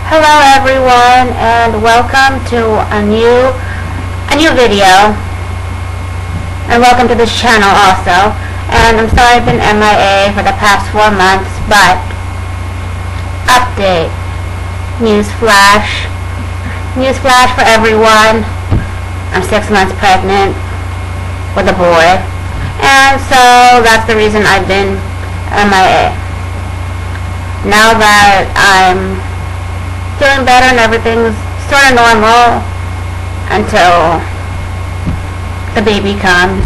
Hello everyone, and welcome to a new video, and welcome to this channel also. And I'm sorry I've been MIA for the past 4 months, but update, newsflash for everyone. I'm 6 months pregnant with a boy, and so that's the reason I've been MIA. Now that I'm feeling better and everything's sort of normal until the baby comes,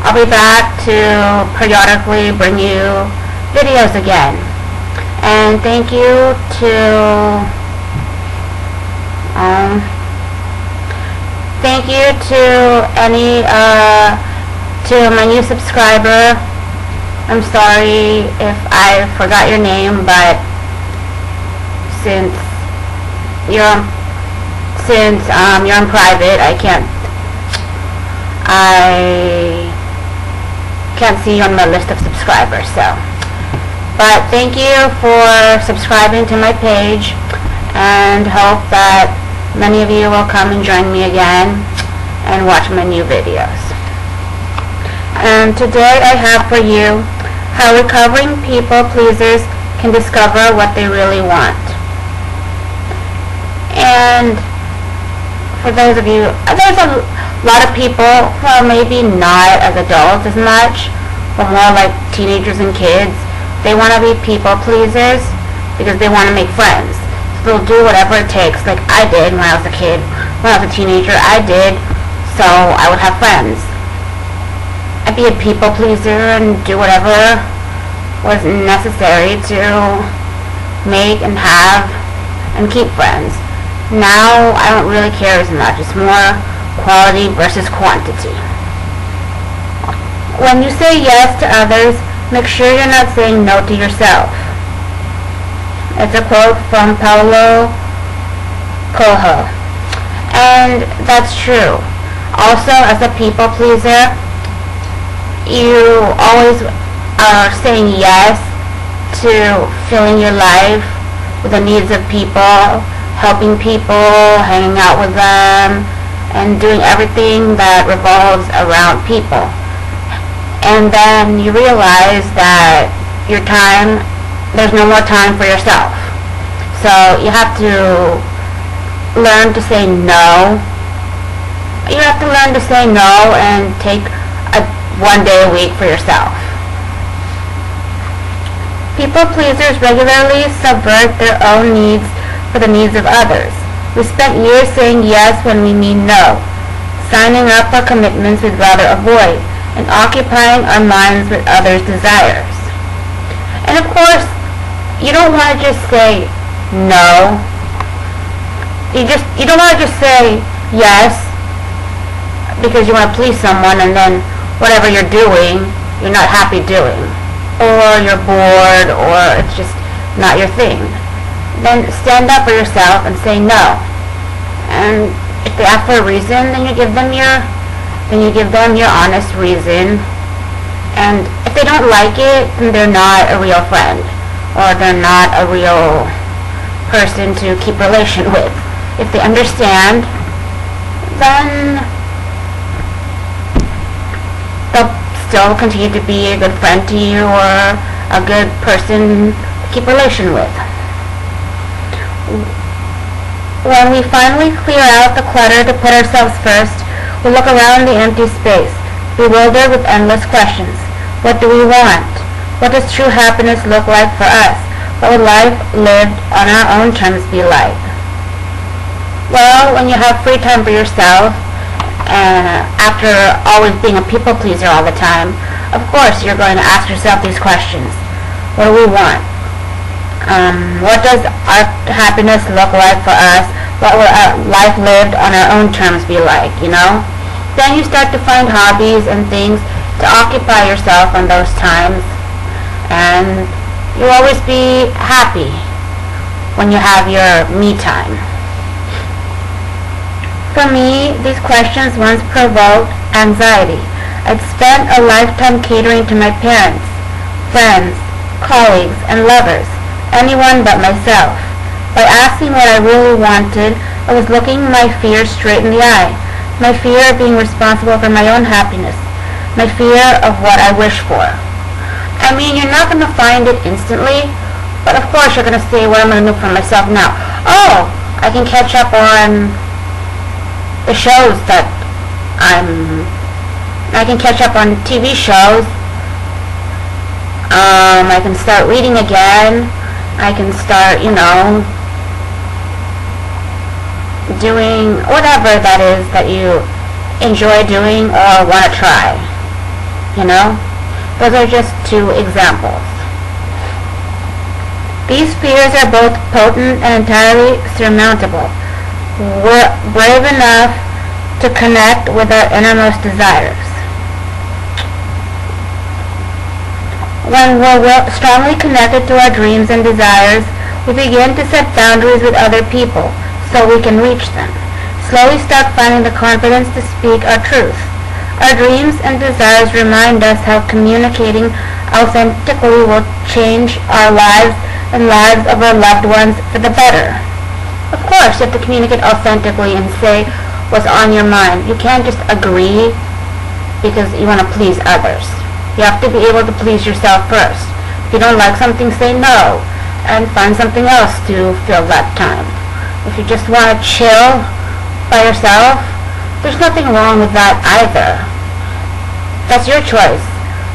I'll be back to periodically bring you videos again. And thank you to to my new subscriber. I'm sorry if I forgot your name, but since you're in private, I can't see you on my list of subscribers. So, but thank you for subscribing to my page, and hope that many of you will come and join me again and watch my new videos. And today I have for you how recovering people pleasers can discover what they really want. And for those of you, there's a lot of people who are maybe not as adults as much, but more like teenagers and kids. They want to be people pleasers because they want to make friends. So they'll do whatever it takes, like I did when I was a kid. When I was a teenager, I did, so I would have friends. I'd be a people pleaser and do whatever was necessary to make and have and keep friends. Now I don't really care as much. It's more quality versus quantity. When you say yes to others, make sure you're not saying no to yourself. It's a quote from Paulo Coelho, and that's true. Also, as a people pleaser, you always are saying yes to filling your life with the needs of people, helping people, hanging out with them, and doing everything that revolves around people. And then you realize that there's no more time for yourself. So you have to learn to say no. You have to learn to say no and take one day a week for yourself. People pleasers regularly subvert their own needs for the needs of others. We spent years saying yes when we mean no, signing up for commitments we'd rather avoid, and occupying our minds with others' desires. And of course, you don't want to just say no. You don't want to just say yes because you want to please someone, and then whatever you're doing, you're not happy doing, or you're bored, or it's just not your thing. Then stand up for yourself and say no. And if they ask for a reason, then you give them your honest reason. And if they don't like it, then they're not a real friend, or they're not a real person to keep relation with. If they understand, then they'll still continue to be a good friend to you, or a good person to keep relation with. When we finally clear out the clutter to put ourselves first, we look around the empty space, bewildered with endless questions. What do we want? What does true happiness look like for us? What would life lived on our own terms be like? Well, when you have free time for yourself, after always being a people pleaser all the time, of course you're going to ask yourself these questions. What do we want? What does our happiness look like for us? What will our life lived on our own terms be like, you know? Then you start to find hobbies and things to occupy yourself on those times, and you'll always be happy when you have your me time. For me, these questions once provoked anxiety. I'd spent a lifetime catering to my parents, friends, colleagues, and lovers, anyone but myself. By asking what I really wanted, I was looking my fear straight in the eye. My fear of being responsible for my own happiness. My fear of what I wish for. I mean, you're not going to find it instantly, but of course you're going to say what I'm going to do for myself now. Oh, I can catch up on the shows that I can catch up on TV shows. I can start reading again. I can start, doing whatever that is that you enjoy doing or want to try. Those are just two examples. These fears are both potent and entirely surmountable. We're brave enough to connect with our innermost desires. When we're strongly connected to our dreams and desires, we begin to set boundaries with other people so we can reach them. Slowly start finding the confidence to speak our truth. Our dreams and desires remind us how communicating authentically will change our lives and lives of our loved ones for the better. Of course, you have to communicate authentically and say what's on your mind. You can't just agree because you want to please others. You have to be able to please yourself first. If you don't like something, say no and find something else to fill that time. If you just want to chill by yourself, there's nothing wrong with that either. That's your choice.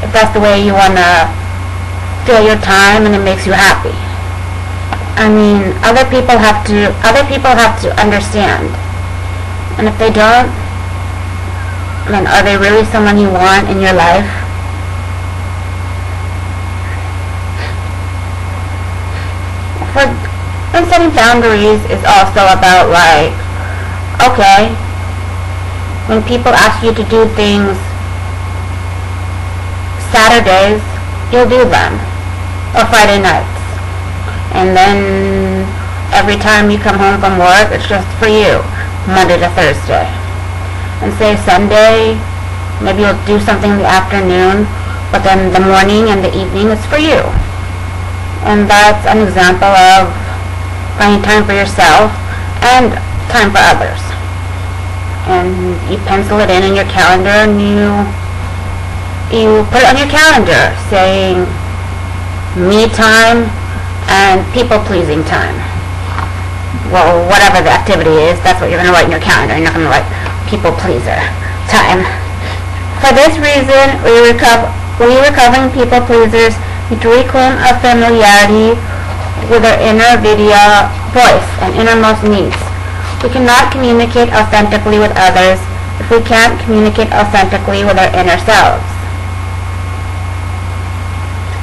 If that's the way you want to fill your time and it makes you happy. I mean, other people have to understand. And if they don't, then are they really someone you want in your life? And setting boundaries is also about okay, when people ask you to do things Saturdays, you'll do them, or Friday nights. And then every time you come home from work, it's just for you, Monday to Thursday. And say Sunday, maybe you'll do something in the afternoon, but then the morning and the evening is for you. And that's an example of finding time for yourself and time for others. And you pencil it in your calendar and you put it on your calendar saying me time and people-pleasing time. Well, whatever the activity is, that's what you're going to write in your calendar. You're not going to write people-pleaser time. For this reason, we recovering people-pleasers need to reclaim our familiarity with our inner voice and innermost needs. We cannot communicate authentically with others if we can't communicate authentically with our inner selves.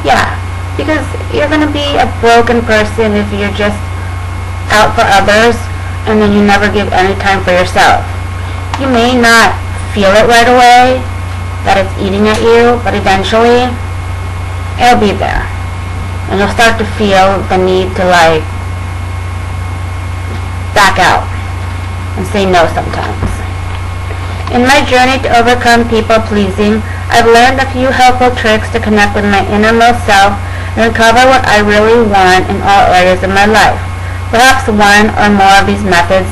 Yeah, because you're going to be a broken person if you're just out for others and then you never give any time for yourself. You may not feel it right away that it's eating at you, but eventually it'll be there. And you'll start to feel the need to back out and say no sometimes. In my journey to overcome people-pleasing, I've learned a few helpful tricks to connect with my innermost self and recover what I really want in all areas of my life. Perhaps one or more of these methods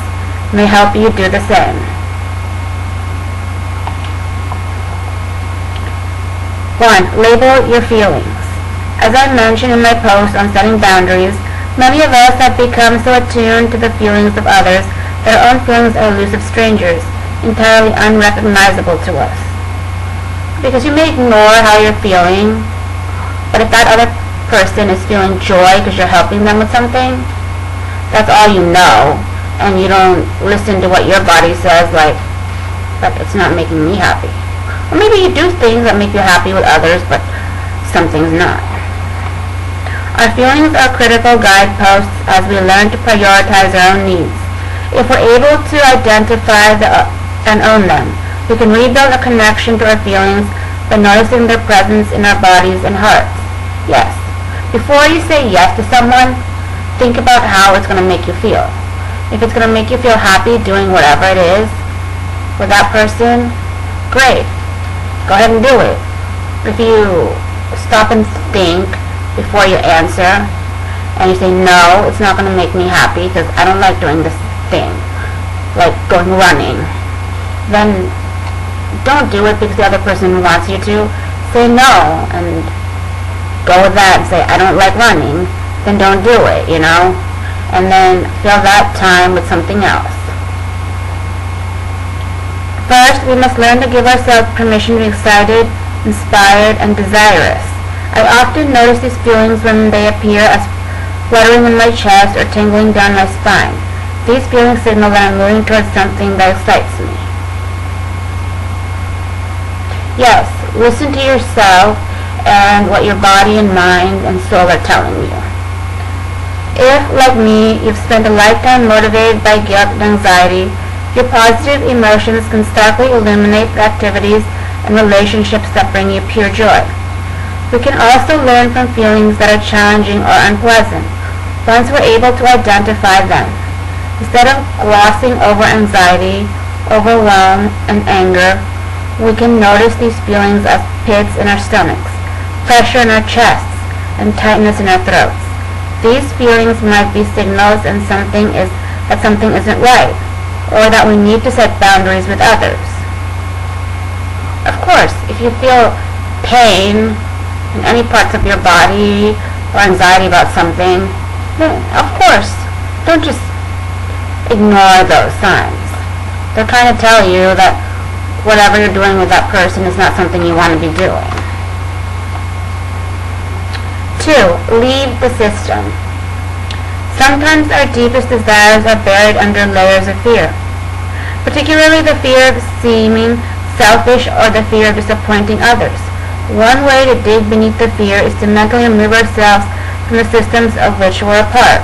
may help you do the same. 1. Label your feelings. As I mentioned in my post on setting boundaries, many of us have become so attuned to the feelings of others that our own feelings are elusive strangers, entirely unrecognizable to us. Because you may ignore how you're feeling, but if that other person is feeling joy because you're helping them with something, that's all you know, and you don't listen to what your body says, but it's not making me happy. Or maybe you do things that make you happy with others, but some things not. Our feelings are critical guideposts as we learn to prioritize our own needs. If we're able to identify and own them, we can rebuild a connection to our feelings by noticing their presence in our bodies and hearts. Yes. Before you say yes to someone, think about how it's going to make you feel. If it's going to make you feel happy doing whatever it is with that person, great. Go ahead and do it. If you stop and think before you answer and you say, no, it's not going to make me happy because I don't like doing this thing, like going running, then don't do it because the other person wants you to. Say no and go with that and say, I don't like running, then don't do it, and then fill that time with something else. First, we must learn to give ourselves permission to be excited, inspired, and desirous. I often notice these feelings when they appear as fluttering in my chest or tingling down my spine. These feelings signal that I'm moving towards something that excites me. Yes, listen to yourself and what your body and mind and soul are telling you. If, like me, you've spent a lifetime motivated by guilt and anxiety, your positive emotions can starkly illuminate the activities and relationships that bring you pure joy. We can also learn from feelings that are challenging or unpleasant, once we're able to identify them. Instead of glossing over anxiety, overwhelm, and anger, we can notice these feelings as pits in our stomachs, pressure in our chests, and tightness in our throats. These feelings might be signals that something isn't right, or that we need to set boundaries with others. Of course, if you feel pain in any parts of your body or anxiety about something, then of course, don't just ignore those signs. They're trying to tell you that whatever you're doing with that person is not something you want to be doing. 2. Leave the system. Sometimes our deepest desires are buried under layers of fear, particularly the fear of seeming selfish or the fear of disappointing others. One way to dig beneath the fear is to mentally remove ourselves from the systems of which we're a part.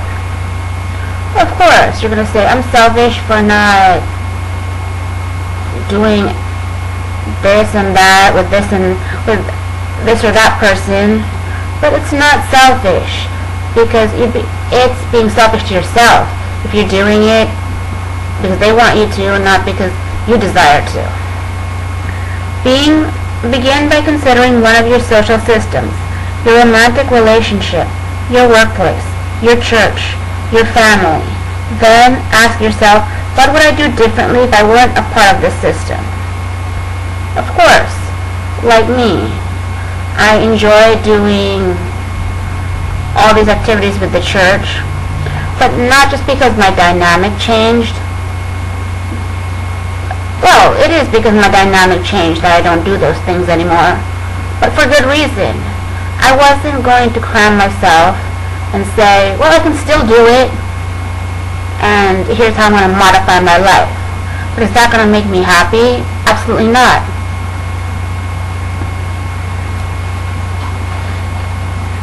Of course, you're going to say, I'm selfish for not doing this and that with this or that person, but it's not selfish, because it's being selfish to yourself if you're doing it because they want you to, not because you desire to. Begin by considering one of your social systems, your romantic relationship, your workplace, your church, your family. Then ask yourself, what would I do differently if I weren't a part of this system? Of course, like me, I enjoy doing all these activities with the church, but not just because my dynamic changed. Well, it is because my dynamic changed that I don't do those things anymore, but for good reason. I wasn't going to cram myself and say, well, I can still do it, and here's how I'm going to modify my life. But is that going to make me happy? Absolutely not.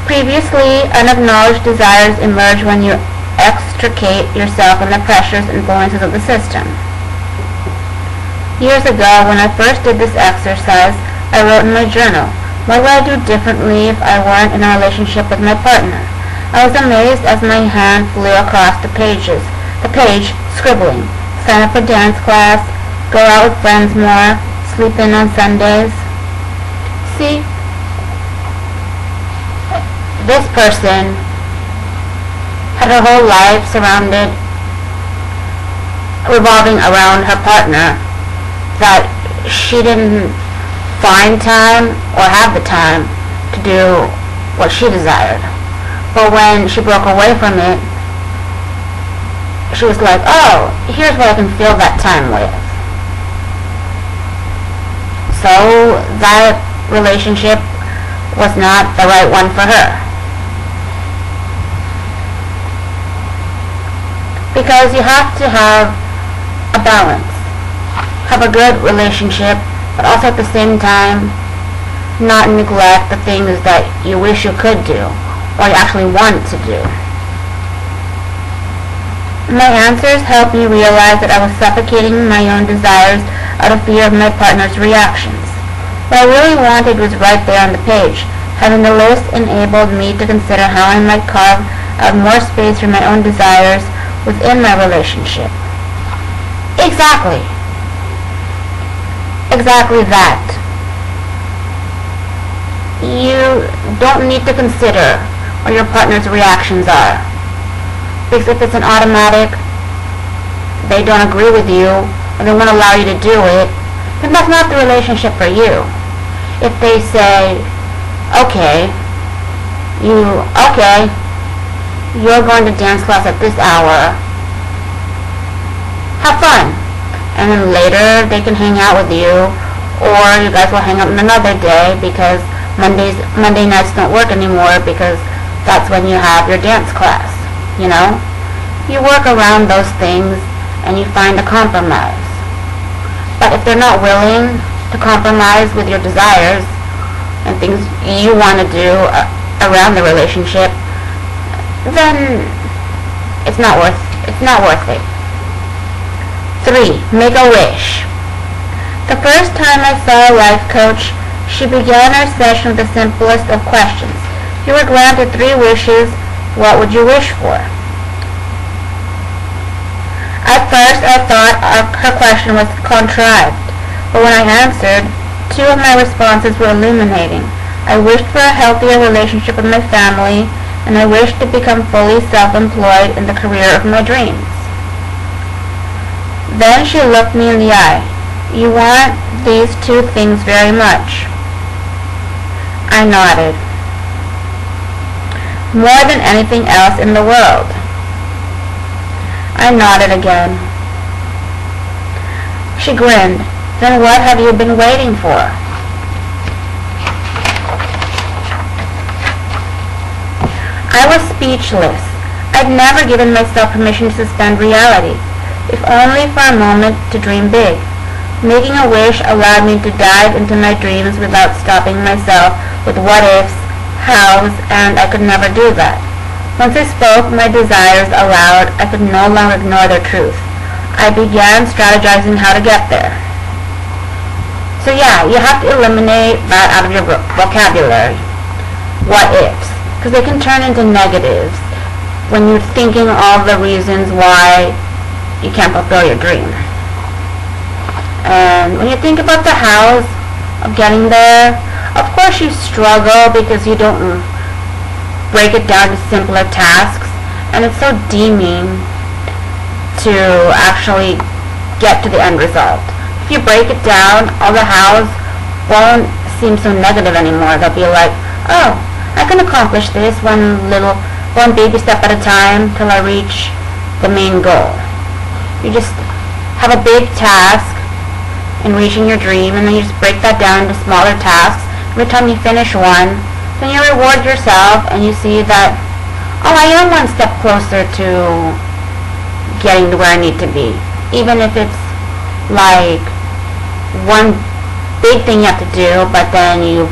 Previously unacknowledged desires emerge when you extricate yourself from the pressures and influences of the system. Years ago, when I first did this exercise, I wrote in my journal, what would I do differently if I weren't in a relationship with my partner? I was amazed as my hand flew across the page, scribbling, sign up for dance class, go out with friends more, sleep in on Sundays. See, this person had her whole life revolving around her partner, that she didn't find time or have the time to do what she desired. But when she broke away from it, she was like, oh, here's what I can fill that time with. So that relationship was not the right one for her. Because you have to have a balance. Have a good relationship, but also at the same time not neglect the things that you wish you could do or you actually want to do. My answers helped me realize that I was suffocating my own desires out of fear of my partner's reactions. What I really wanted was right there on the page. Having the list enabled me to consider how I might carve out more space for my own desires within my relationship. Exactly that. You don't need to consider or your partner's reactions are. Because if it's an automatic, they don't agree with you, or they won't allow you to do it, then that's not the relationship for you. If they say, okay, you're going to dance class at this hour, have fun. And then later they can hang out with you, or you guys will hang out on another day because Monday nights don't work anymore because that's when you have your dance class, you know? You work around those things and you find a compromise. But if they're not willing to compromise with your desires and things you want to do around the relationship, then it's not worth it. 3. Make a wish. The first time I saw a life coach, she began our session with the simplest of questions. You were granted 3 wishes. What would you wish for? At first, I thought her question was contrived, but when I answered, 2 of my responses were illuminating. I wished for a healthier relationship with my family, and I wished to become fully self-employed in the career of my dreams. Then she looked me in the eye. You want these 2 things very much. I nodded. More than anything else in the world. I nodded again. She grinned. Then what have you been waiting for? I was speechless. I'd never given myself permission to suspend reality, if only for a moment to dream big. Making a wish allowed me to dive into my dreams without stopping myself with what-ifs, hows, and I could never do that. Once I spoke my desires aloud, I could no longer ignore their truth. I began strategizing how to get there. So yeah, you have to eliminate that out of your vocabulary. What-ifs. Because they can turn into negatives when you're thinking all the reasons why you can't fulfill your dream. And when you think about the hows of getting there, of course you struggle because you don't break it down to simpler tasks, and it's so deeming to actually get to the end result. If you break it down, all the hows won't seem so negative anymore. They'll be like, oh, I can accomplish this one baby step at a time till I reach the main goal. You just have a big task in reaching your dream, and then you just break that down into smaller tasks. Every time you finish one, then you reward yourself and you see that, oh, I am one step closer to getting to where I need to be. Even if it's like one big thing you have to do, but then you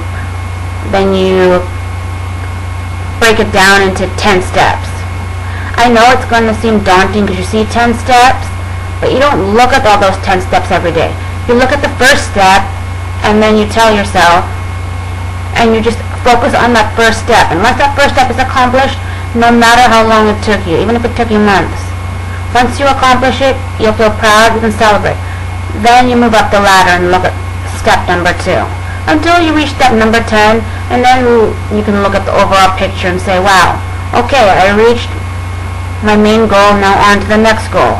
break it down into 10 steps. I know it's going to seem daunting because you see 10 steps, but you don't look at all those 10 steps every day. You look at the first step, and then you tell yourself, and you just focus on that first step. And once that first step is accomplished, no matter how long it took you, even if it took you months, once you accomplish it, you'll feel proud, you can celebrate. Then you move up the ladder and look at step number 2, until you reach step number 10, and then you can look at the overall picture and say, wow, okay, I reached my main goal, now on to the next goal.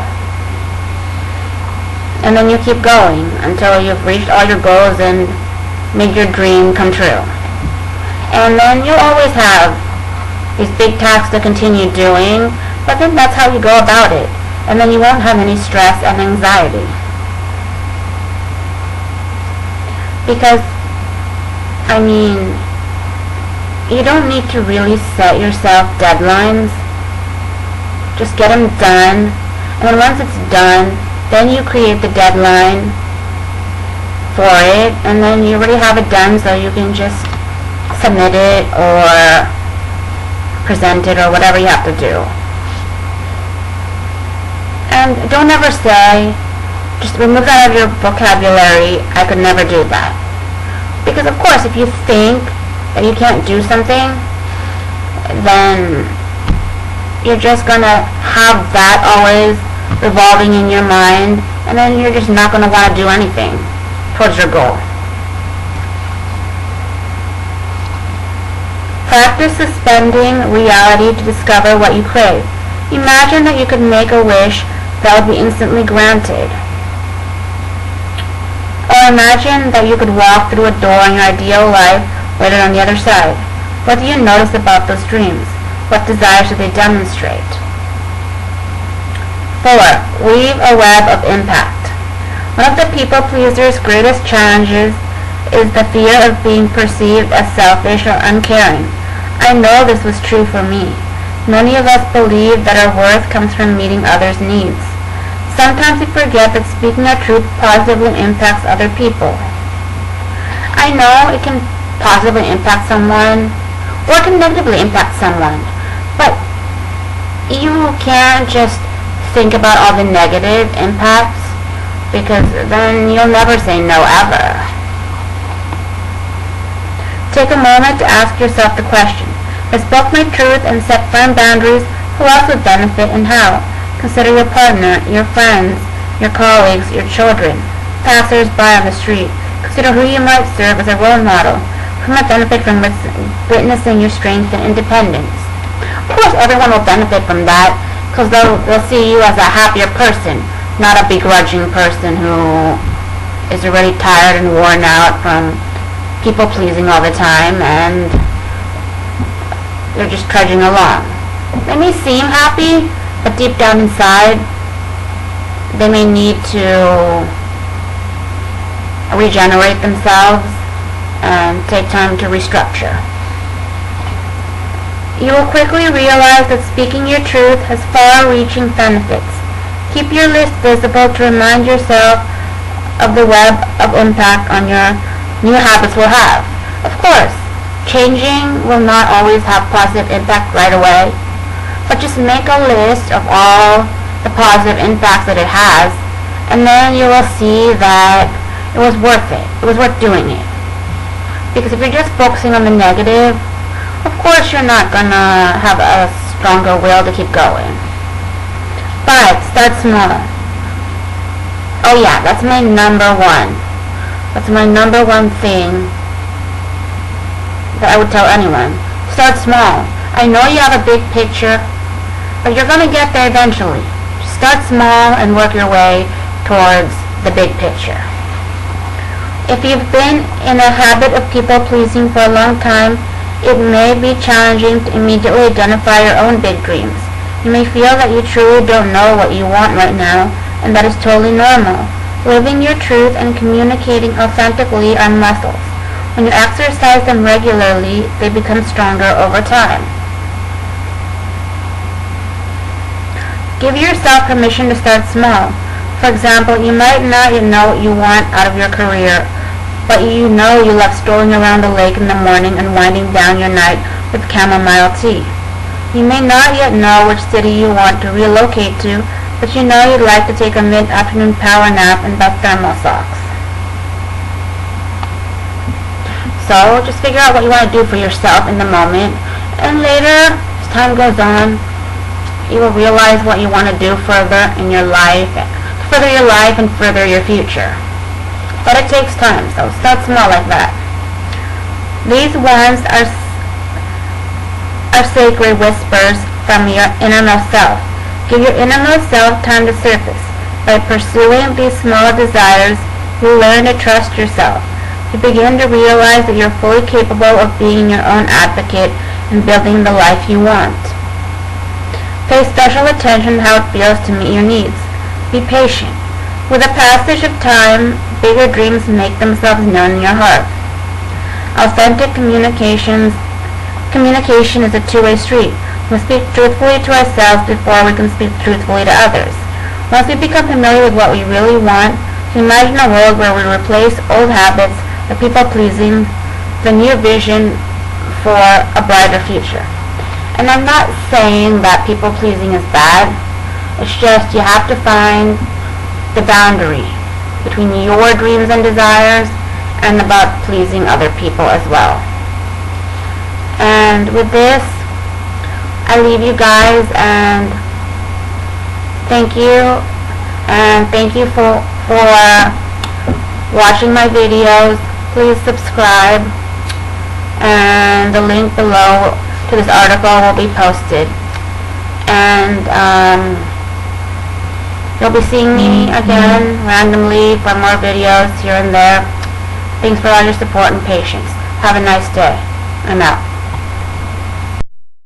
And then you keep going until you've reached all your goals and made your dream come true. And then you'll always have these big tasks to continue doing, but then that's how you go about it. And then you won't have any stress and anxiety. Because, I mean, you don't need to really set yourself deadlines. Just get them done. And then once it's done, then you create the deadline for it, and then you already have it done, so you can just submit it or present it or whatever you have to do. And don't ever say, just remove that out of your vocabulary, I could never do that. Because of course, if you think that you can't do something, then you're just gonna have that always revolving in your mind, and then you're just not going to want to do anything towards your goal. Practice suspending reality to discover what you crave. Imagine that you could make a wish that would be instantly granted. Or imagine that you could walk through a door in your ideal life waiting on the other side. What do you notice about those dreams? What desires do they demonstrate? 4. Weave a web of impact. One of the people pleaser's greatest challenges is the fear of being perceived as selfish or uncaring. I know this was true for me. Many of us believe that our worth comes from meeting others' needs. Sometimes we forget that speaking our truth positively impacts other people. I know it can positively impact someone, or it can negatively impact someone, but you can't just think about all the negative impacts, because then you'll never say no ever. Take a moment to ask yourself the question, if I spoke my truth and set firm boundaries, who else would benefit and how? Consider your partner, your friends, your colleagues, your children, passers-by on the street. Consider who you might serve as a role model, who might benefit from witnessing your strength and independence. Of course, everyone will benefit from that, because they'll see you as a happier person, not a begrudging person who is already tired and worn out from people pleasing all the time, and they're just trudging along. They may seem happy, but deep down inside, they may need to regenerate themselves and take time to restructure. You will quickly realize that speaking your truth has far-reaching benefits. Keep your list visible to remind yourself of the web of impact on your new habits will have. Of course, changing will not always have positive impact right away, but just make a list of all the positive impacts that it has, and then you will see that it was worth it. It was worth doing it. Because if you're just focusing on the negative, of course you're not gonna have a stronger will to keep going. 5. Start small. Oh yeah, that's my number one. That's my number one thing that I would tell anyone. Start small. I know you have a big picture, but you're going to get there eventually. Just start small and work your way towards the big picture. If you've been in a habit of people pleasing for a long time, it may be challenging to immediately identify your own big dreams. You may feel that you truly don't know what you want right now, and that is totally normal. Living your truth and communicating authentically are muscles. When you exercise them regularly, they become stronger over time. Give yourself permission to start small. For example, you might not yet know what you want out of your career, but you know you love strolling around the lake in the morning and winding down your night with chamomile tea. You may not yet know which city you want to relocate to, but you know you'd like to take a mid-afternoon power nap in the thermal socks. So just figure out what you want to do for yourself in the moment, and later, as time goes on, you will realize what you want to do further in your life, and further your future. But it takes time, so start small like that. These ones are sacred whispers from your innermost self. Give your innermost self time to surface. By pursuing these small desires, you learn to trust yourself. You begin to realize that you're fully capable of being your own advocate and building the life you want. Pay special attention to how it feels to meet your needs. Be patient. With the passage of time, bigger dreams make themselves known in your heart. Authentic communication is a two-way street. We speak truthfully to ourselves before we can speak truthfully to others. Once we become familiar with what we really want, we imagine a world where we replace old habits of people-pleasing with a new vision for a brighter future. And I'm not saying that people-pleasing is bad. It's just you have to find the boundary between your dreams and desires and about pleasing other people as well. And with this, I leave you guys, and thank you for watching my videos. Please subscribe, and the link below to this article will be posted. And you'll be seeing me again randomly for more videos here and there. Thanks for all your support and patience. Have a nice day. I'm out.